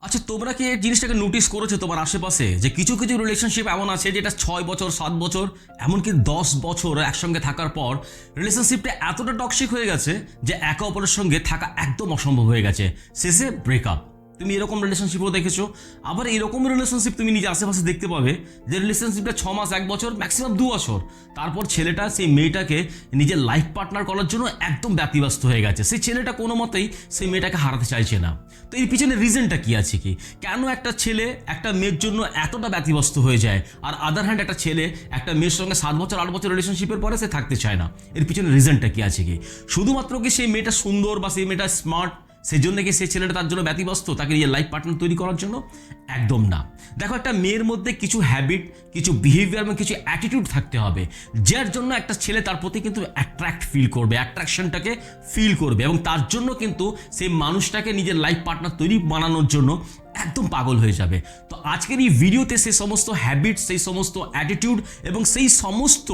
আচ্ছা, তোমরা কি এই জিনিসটাকে নোটিস করেছো তোমার আশেপাশে যে কিছু কিছু রিলেশনশিপ এমন আছে যেটা 6 বছর 7 বছর এমনকি 10 বছর একসঙ্গে থাকার পর রিলেশনশিপটা এতটা টক্সিক হয়ে গেছে যে একে অপরের সঙ্গে থাকা একদম অসম্ভব হয়ে গেছে, শেষে ব্রেকআপ। তুমি এরকম রিলেশনশিপও দেখেছো। আবার এরকম রিলেশনশিপ তুমি নিজে আশেপাশে দেখতে পাবে যে রিলেশনশিপটা 6 মাস 1 বছর ম্যাক্সিমাম 2 বছর, তারপর ছেলেটা সেই মেয়েটাকে নিজের লাইফ পার্টনার করার জন্য একদম ব্যতিব্যস্ত হয়ে গেছে। সেই ছেলেটা কোনো মতেই সেই মেয়েটাকে হারাতে চাইছে না। তো এর পিছনে রিজনটা কি আছে, কি কেন একটা ছেলে একটা মেয়ের জন্য এতটা ব্যতিব্যস্ত হয়ে যায়, আর আদার হ্যান্ড একটা ছেলে একটা মেয়ের সঙ্গে 7 বছর 8 বছর রিলেশনশিপের পরে সে থাকতে চায় না? এর পিছনে রিজনটা কি আছে? কি শুধুমাত্র কি সেই মেয়েটা সুন্দর বা সেই মেয়েটা স্মার্ট, সেই জন্য কি সেই ছেলেটা তার জন্য ব্যতিব্যস্ত তাকে নিজের লাইফ পার্টনার তৈরি করার জন্য? একদম না। দেখো, একটা মেয়ের মধ্যে কিছু হ্যাবিট, কিছু বিহেভিয়ার এবং কিছু অ্যাটিটিউড থাকতে হবে, যার জন্য একটা ছেলে তার প্রতি কিন্তু অ্যাট্রাক্ট ফিল করবে, অ্যাট্রাকশনটাকে ফিল করবে, এবং তার জন্য কিন্তু সেই মানুষটাকে নিজের লাইফ পার্টনার তৈরি বানানোর জন্য একদম পাগল হয়ে যাবে। তো আজকের এই ভিডিওতে সেই সমস্ত হ্যাবিট, সেই সমস্ত অ্যাটিটিউড এবং সেই সমস্ত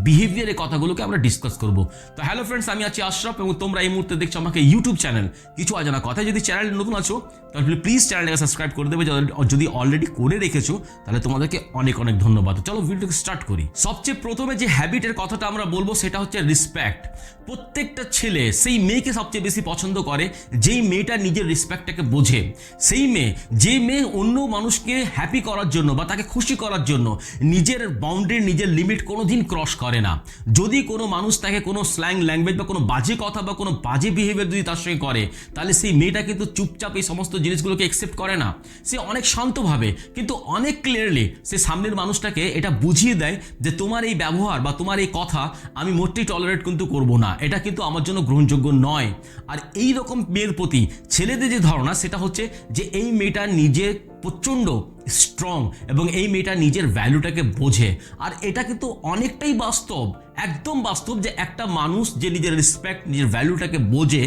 বিহেভিয়ারের কথাগুলোকে আমরা ডিসকাস করব। তো হ্যালো ফ্রেন্ডস, আমি আছি আশরাফ এবং তোমরা এই মুহূর্তে দেখছো আমাকে ইউটিউব চ্যানেল কিছু অজানা কথা। যদি চ্যানেল নতুন আছো তাহলে প্লিজ চ্যানেলটাকে সাবস্ক্রাইব করে দেবে, যদি অলরেডি করে রেখেছো তাহলে তোমাদেরকে অনেক অনেক ধন্যবাদ। চলো ভিডিওটাকে স্টার্ট করি। সবচেয়ে প্রথমে যে হ্যাবিটের কথাটা আমরা বলবো সেটা হচ্ছে রেসপেক্ট। প্রত্যেকটা ছেলে সেই মেয়েকে সবচেয়ে বেশি পছন্দ করে যেই মেয়েটা নিজের রেসপেক্টটাকে বোঝে, সেই মেয়ে যে মেয়ে অন্য মানুষকে হ্যাপি করার জন্য বা তাকে খুশি করার জন্য নিজের বাউন্ডারি, নিজের লিমিট কোনোদিন ক্রস করে না। যদি কোনো মানুষ তাকে কোনো স্ল্যাং ল্যাঙ্গুয়েজ বা কোনো বাজে কথা বা কোনো বাজে বিহেভিয়ার যদি তার সঙ্গে করে, তাহলে সেই মেয়েটা কিন্তু চুপচাপ এই সমস্ত জিনিসগুলোকে অ্যাকসেপ্ট করে না। সে অনেক শান্তভাবে কিন্তু অনেক ক্লিয়ারলি সে সামনের মানুষটাকে এটা বুঝিয়ে দেয় যে তোমার এই ব্যবহার বা তোমার এই কথা আমি মোটেই টলারেট কিন্তু করব না, এটা কিন্তু আমার জন্য গ্রহণযোগ্য নয়। আর এই রকম মেয়ের প্রতি ছেলেদের যে ধারণা সেটা হচ্ছে যে এই মেয়েটা নিজে প্রচণ্ড স্ট্রং এবং এই মেয়েটা নিজের ভ্যালুটাকে বোঝে। আর এটা কিন্তু অনেকটাই বাস্তব, একদম বাস্তব, যে একটা মানুষ যে নিজের রেসপেক্ট, নিজের ভ্যালুটাকে বোঝে,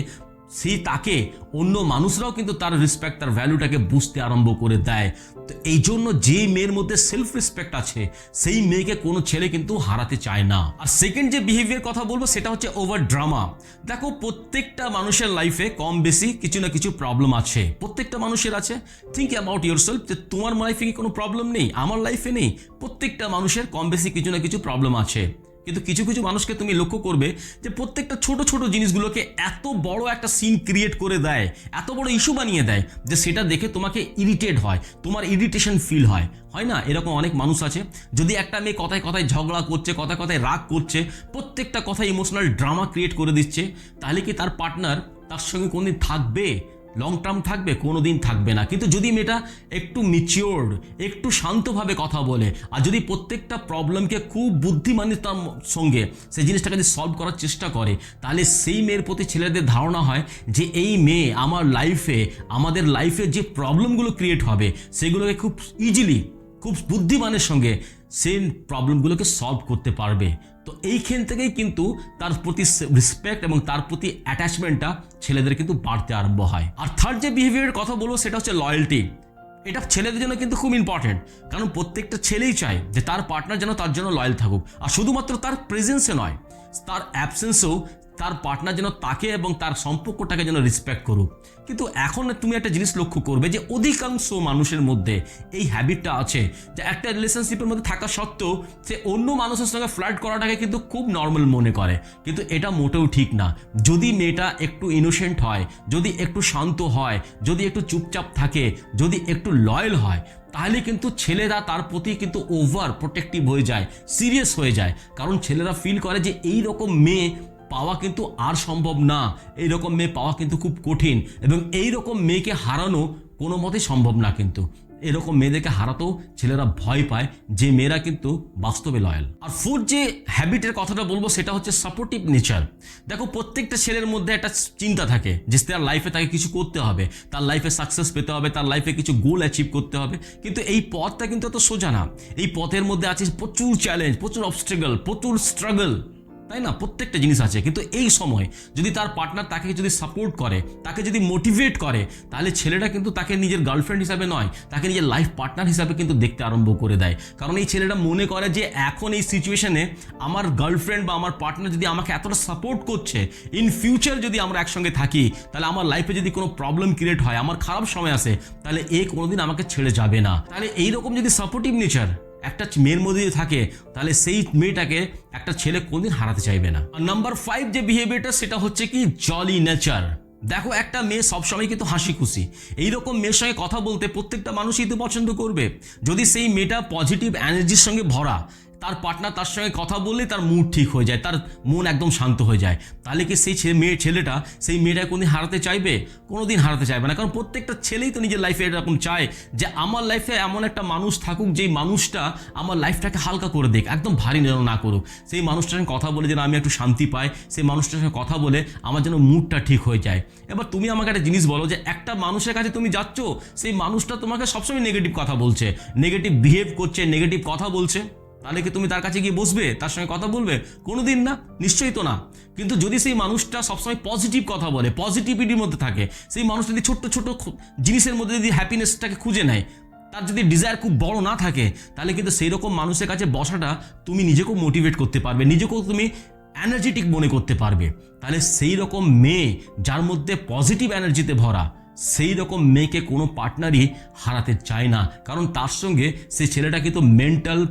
সেই তাকে অন্য মানুষরাও কিন্তু তার রেসপেক্ট, তার ভ্যালুটাকে বুঝতে আরম্ভ করে দেয়। তো এই জন্য যে মেয়ের মধ্যে সেলফ রেসপেক্ট আছে সেই মেয়েকে কোনো ছেলে কিন্তু হারাতে চায় না। আর সেকেন্ড যে বিহেভিয়ার কথা বলবো সেটা হচ্ছে ওভার ড্রামা। দেখো, প্রত্যেকটা মানুষের লাইফে কম বেশি কিছু না কিছু প্রবলেম আছে, প্রত্যেকটা মানুষের আছে। থিঙ্ক অ্যাবাউট ইয়োরসেলফ, যে তোমার লাইফে কি কোনো প্রবলেম নেই? আমার লাইফে নেই। প্রত্যেকটা মানুষের কম বেশি কিছু না কিছু প্রবলেম আছে। কিন্তু কিছু কিছু মানুষকে তুমি লক্ষ্য করবে যে প্রত্যেকটা ছোট ছোট জিনিসগুলোকে এত বড় একটা সিন ক্রিয়েট করে দেয়, এত বড় ইস্যু বানিয়ে দেয় যে সেটা দেখে তোমাকে ইরিটেট হয়, তোমার ইরিটেশন ফিল হয়, হয় না? এরকম অনেক মানুষ আছে। যদি একটা মেয়ে কথায় কথায় ঝগড়া করছে, কথায় কথায় রাগ করছে, প্রত্যেকটা কথায় ইমোশনাল ড্রামা ক্রিয়েট করে দিচ্ছে, তাহলে কি তার পার্টনার তার সঙ্গে কোনদিন থাকবে? লং টার্ম থাকবে? কোনো দিন থাকবে না। কিন্তু যদি মেয়েটা একটু ম্যাচিওরড, একটু শান্তভাবে কথা বলে, আর যদি প্রত্যেকটা প্রবলেমকে খুব বুদ্ধিমানিতার সঙ্গে সেই জিনিসটাকে যদি সলভ করার চেষ্টা করে, তাহলে সেই মেয়ের প্রতি ছেলেদের ধারণা হয় যে এই মেয়ে আমার লাইফে, আমাদের লাইফে যে প্রবলেমগুলো ক্রিয়েট হবে সেগুলোকে খুব ইজিলি, খুব বুদ্ধিমানের সঙ্গে সেই প্রবলেমগুলোকে সলভ করতে পারবে। তো এইখান থেকেই কিন্তু তার প্রতি রেসপেক্ট এবং তার প্রতি অ্যাটাচমেন্টটা ছেলেদের কিন্তু বাড়তে আরম্ভ হয়। আর থার্ড যে বিহেভিয়ারের কথা বলবো সেটা হচ্ছে লয়্যালটি। এটা ছেলেদের জন্য কিন্তু খুব ইম্পর্টেন্ট, কারণ প্রত্যেকটা ছেলেই চায় যে তার পার্টনার যেন তার জন্য লয়াল থাকুক, আর শুধুমাত্র তার প্রেজেন্সে নয়, তার অ্যাবসেন্সেও তার পার্টনার যেন তাকে এবং তার সম্পর্কটাকে যেন রেসপেক্ট করুক। কিন্তু এখন তুমি একটা জিনিস লক্ষ্য করবে যে অধিকাংশ মানুষের মধ্যে এই হ্যাবিটটা আছে যে একটা রিলেশনশিপের মধ্যে থাকা সত্ত্বেও সে অন্য মানুষের সঙ্গে ফ্লার্ট করাটাকে কিন্তু খুব নর্মাল মনে করে। কিন্তু এটা মোটেও ঠিক না। যদি মেয়েটা একটু ইনোসেন্ট হয়, যদি একটু শান্ত হয়, যদি একটু চুপচাপ থাকে, যদি একটু লয়াল হয়, তাহলে কিন্তু ছেলেরা তার প্রতি কিন্তু ওভার প্রোটেক্টিভ হয়ে যায়, সিরিয়াস হয়ে যায়। কারণ ছেলেরা ফিল করে যে এই রকম মেয়ে পাওয়া কিন্তু আর সম্ভব না, এই রকম মেয়ে পাওয়া কিন্তু খুব কঠিন, এবং এই রকম মেয়েকে হারানো কোনো মতেই সম্ভব না। কিন্তু এরকম মেয়েদেরকে হারাতেও ছেলেরা ভয় পায়, যে মেয়েরা কিন্তু বাস্তবে লয়াল। আর ফোর্থ যে হ্যাবিটের কথাটা বলবো সেটা হচ্ছে সাপোর্টিভ নেচার। দেখো, প্রত্যেকটা ছেলের মধ্যে একটা চিন্তা থাকে যে তার লাইফে তাকে কিছু করতে হবে, তার লাইফে সাকসেস পেতে হবে, তার লাইফে কিছু গোল অ্যাচিভ করতে হবে। কিন্তু এই পথটা কিন্তু এত সোজা না। এই পথের মধ্যে আছে প্রচুর চ্যালেঞ্জ, প্রচুর অবস্ট্রাগল, প্রচুর স্ট্রাগল। তাই না? প্রত্যেকটা জিনিস আছে, কিন্তু এই সময় যদি তার পার্টনার তাকে যদি সাপোর্ট করে, তাকে যদি মোটিভেট করে, তাহলে ছেলেটা কিন্তু তাকে নিজের গার্লফ্রেন্ড হিসাবে নয়, তাকে নিজের লাইফ পার্টনার হিসাবে কিন্তু দেখতে আরম্ভ করে দেয়। কারণ এই ছেলেটা মনে করে যে এখন এই সিচুয়েশনে আমার গার্লফ্রেন্ড বা আমার পার্টনার যদি আমাকে এতটা সাপোর্ট করছে, ইন ফিউচার যদি আমরা একসঙ্গে থাকি, তাহলে আমার লাইফে যদি কোনো প্রবলেম ক্রিয়েট হয়, আমার খারাপ সময় আসে, তাহলে এ কোনোদিন আমাকে ছেড়ে যাবে না। তাহলে এইরকম যদি সাপোর্টিভ নেচার একটা মেয়ের মধ্যে যদি থাকে, তাহলে সেই মেয়েটাকে একটা ছেলে কোনদিন হারাতে চাইবে না। আর নাম্বার 5 যে বিহেভিয়ারটা, সেটা হচ্ছে কি জলি নেচার। দেখো, একটা মেয়ে সবসময় কিন্তু হাসি খুশি, এইরকম মেয়ের সঙ্গে কথা বলতে প্রত্যেকটা মানুষই তো পছন্দ করবে। যদি সেই মেয়েটা পজিটিভ এনার্জির সঙ্গে ভরা, তার পার্টনার তার সঙ্গে কথা বললেই তার মুড ঠিক হয়ে যায়, তার মন একদম শান্ত হয়ে যায়, তাহলে কি সেই ছেলেটা সেই মেয়েটা কোনদিন হারাতে চাইবে? কোনোদিন হারাতে চাইবে না। কারণ প্রত্যেকটা ছেলেই তো নিজের লাইফে এরকম চায় যে আমার লাইফে এমন একটা মানুষ থাকুক, যেই মানুষটা আমার লাইফটাকে হালকা করে দিক, একদম ভারী যেন না করুক। সেই মানুষটার সঙ্গে কথা বলে যেন আমি একটু শান্তি পাই, সেই মানুষটার সঙ্গে কথা বলে আমার যেন মুডটা ঠিক হয়ে যায়। এবার তুমি আমাকে একটা জিনিস বলো, যে একটা মানুষের কাছে তুমি যাচ্ছ, সেই মানুষটা তোমাকে সবসময় নেগেটিভ কথা বলছে, নেগেটিভ বিহেভ করছে, নেগেটিভ কথা বলছে, তাহলে কি তুমি তার কাছে গিয়ে বসবে, তার সঙ্গে কথা বলবে? কোনোদিন না, নিশ্চয়ই তো না। কিন্তু যদি সেই মানুষটা সবসময় পজিটিভ কথা বলে, পজিটিভিটির মধ্যে থাকে, সেই মানুষ যদি ছোট্ট ছোট জিনিসের মধ্যে যদি হ্যাপিনেসটাকে খুঁজে নেয়, তার যদি ডিজায়ার খুব বড় না থাকে, তাহলে কিন্তু সেই রকম মানুষের কাছে বসাটা তুমি নিজেকেও মোটিভেট করতে পারবে, নিজেকেও তুমি এনার্জেটিক মনে করতে পারবে। তাহলে সেই রকম মেয়ে যার মধ্যে পজিটিভ এনার্জিতে ভরা, সেই রকম মেয়েকে কোনো পার্টনারই হারাতে চায় না, কারণ তার সঙ্গে সেই ছেলেটা কিন্তু মেন্টাল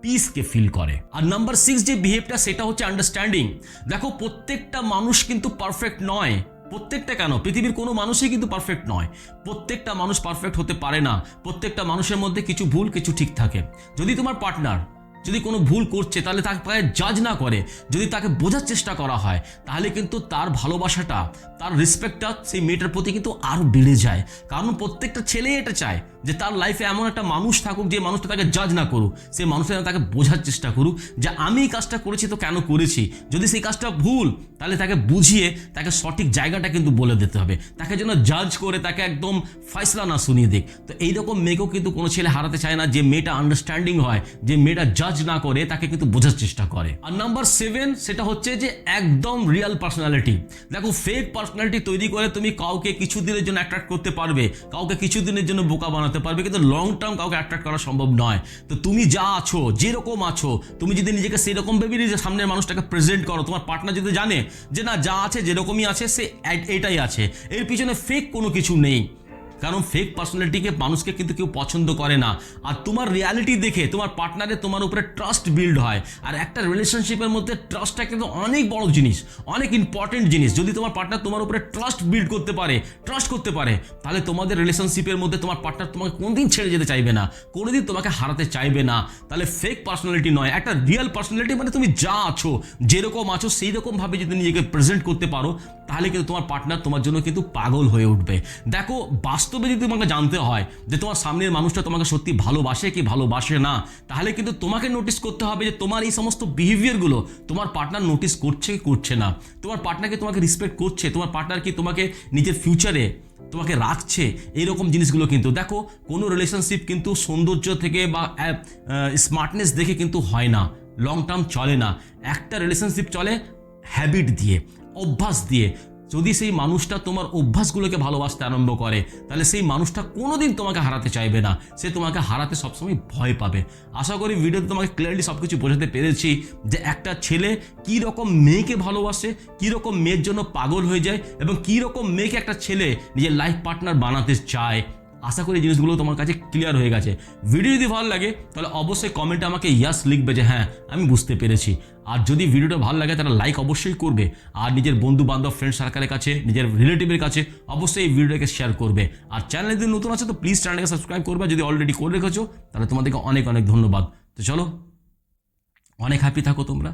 পিসকে ফিল করে। আর নাম্বার 6 যে বিহেভটা, সেটা হচ্ছে আন্ডারস্ট্যান্ডিং। দেখো, প্রত্যেকটা মানুষ কিন্তু পারফেক্ট নয়, প্রত্যেকটা কেন, পৃথিবীর কোনো মানুষই কিন্তু পারফেক্ট নয়, প্রত্যেকটা মানুষ পারফেক্ট হতে পারে না। প্রত্যেকটা মানুষের মধ্যে কিছু ভুল, কিছু ঠিক থাকে। যদি তোমার পার্টনার যদি কোনো ভুল করছে, তাহলে তাকে জাজ না করে যদি তাকে বোঝার চেষ্টা করা হয়, তাহলে কিন্তু তার ভালোবাসাটা, তার রেসপেক্টটা সেই মেয়েটার প্রতি কিন্তু আরও বেড়ে যায়। কারণ প্রত্যেকটা ছেলেই এটা চায় যে তার লাইফে এমন একটা মানুষ থাকুক, যে মানুষটা তাকে জাজ না করুক, সেই মানুষটা তাকে বোঝার চেষ্টা করুক যে আমি এই কাজটা করেছি তো কেন করেছি, যদি সেই কাজটা ভুল, তাহলে তাকে বুঝিয়ে তাকে সঠিক জায়গাটা কিন্তু বলে দিতে হবে, তাকে যেন জাজ করে তাকে একদম ফয়সলা না শুনিয়ে দিক। তো এইরকম মেয়েকেও কিন্তু কোনো ছেলে হারাতে চায় না, যে মেয়েটা আন্ডারস্ট্যান্ডিং হয়, যে মেয়েটা জাজ না করে, তাকে কিন্তু বোঝার চেষ্টা করে। আর নাম্বার 7 সেটা হচ্ছে যে একদম রিয়েল পার্সোনালিটি। দেখো, ফেক পার্সোনালিটি তৈরি করে তুমি কাউকে কিছু দিনের জন্য অ্যাট্রাক্ট করতে পারবে, কাউকে কিছু দিনের জন্য বোকা বানাতে পারবে, কিন্তু লং টার্ম কাউকে অ্যাট্রাক্ট করা সম্ভব নয়। তো তুমি যা আছো, যেরকম আছো, তুমি যদি নিজেকে সেরকম ভেবে নিজের সামনের মানুষটাকে প্রেজেন্ট করো, তোমার পার্টনার যদি জানে যে না, যা আছে যেরকমই আছে, সে এটাই আছে, এর পিছনে ফেক কোনো কিছু নেই। কারণ ফেক পার্সোনালিটিকে মানুষকে কিন্তু কেউ পছন্দ করে না। আর তোমার রিয়ালিটি দেখে তোমার পার্টনারের তোমার উপরে ট্রাস্ট বিল্ড হয়। আর একটা রিলেশনশিপের মধ্যে ট্রাস্টটা কিন্তু অনেক বড় জিনিস, অনেক ইম্পর্টেন্ট জিনিস। যদি তোমার পার্টনার তোমার উপরে ট্রাস্ট বিল্ড করতে পারে, তাহলে তোমাদের রিলেশনশিপের মধ্যে তোমার পার্টনার তোমাকে কোনোদিন ছেড়ে যেতে চাইবে না, কোনোদিন তোমাকে হারাতে চাইবে না। তাহলে ফেক পার্সোনালিটি নয়, একটা রিয়েল পার্সোনালিটি, মানে তুমি যা আছো, যেরকম আছো, সেই রকমভাবে যদি নিজেকে প্রেজেন্ট করতে পারো, তাহলে কিন্তু তোমার পার্টনার তোমার জন্য কিন্তু পাগল হয়ে উঠবে। দেখো, বাস্তবে যদি তোমাকে জানতে হয় যে তোমার সামনের মানুষটা তোমাকে সত্যি ভালোবাসে কি ভালোবাসে না, তাহলে কিন্তু তোমাকে নোটিস করতে হবে যে তোমার এই সমস্ত বিহেভিয়ারগুলো তোমার পার্টনার নোটিস করছে কি করছে না, তোমার পার্টনার কি তোমাকে রেসপেক্ট করছে, তোমার পার্টনার কি তোমাকে নিজের ফিউচারে তোমাকে রাখছে, এইরকম জিনিসগুলো কিন্তু দেখো। কোনো রিলেশনশিপ কিন্তু সৌন্দর্য থেকে বা স্মার্টনেস দেখে কিন্তু হয় না, লং টার্ম চলে না। একটা রিলেশনশিপ চলে হ্যাবিট দিয়ে, অভ্যাস দিয়ে। যদি সেই মানুষটা তোমার অভ্যাসগুলোকে ভালোবাসতে আরম্ভ করে, তাহলে সেই মানুষটা কোনোদিন তোমাকে হারাতে চাইবে না, সে তোমাকে হারাতে সবসময় ভয় পাবে। আশা করি ভিডিওতে তোমাকে ক্লিয়ারলি সব কিছু বোঝাতে পেরেছি যে একটা ছেলে কী রকম মেয়েকে ভালোবাসে, কী রকম মেয়ের জন্য পাগল হয়ে যায়, এবং কী রকম মেয়েকে একটা ছেলে নিজের লাইফ পার্টনার বানাতে চায়। আশা করি জিনিসগুলো তোমার কাছে ক্লিয়ার হয়ে গেছে। ভিডিও যদি ভালো লাগে, তাহলে অবশ্যই কমেন্টে আমাকে ইয়াস লিখবে যে হ্যাঁ, আমি বুঝতে পেরেছি। আর যদি ভিডিওটা ভালো লাগে, তাহলে লাইক অবশ্যই করবে। আর নিজের বন্ধু বান্ধব, ফ্রেন্ড সার্কেলের কাছে, নিজের রিলেটিভের কাছে অবশ্যই এই ভিডিওটাকে শেয়ার করবে। আর চ্যানেলে যদি নতুন আছে, তো প্লিজ চ্যানেলকে সাবস্ক্রাইব করবে। যদি অলরেডি করে রেখেছো, তাহলে তোমাদেরকে অনেক অনেক ধন্যবাদ। তো চলো, অনেক হ্যাপি থাকো তোমরা।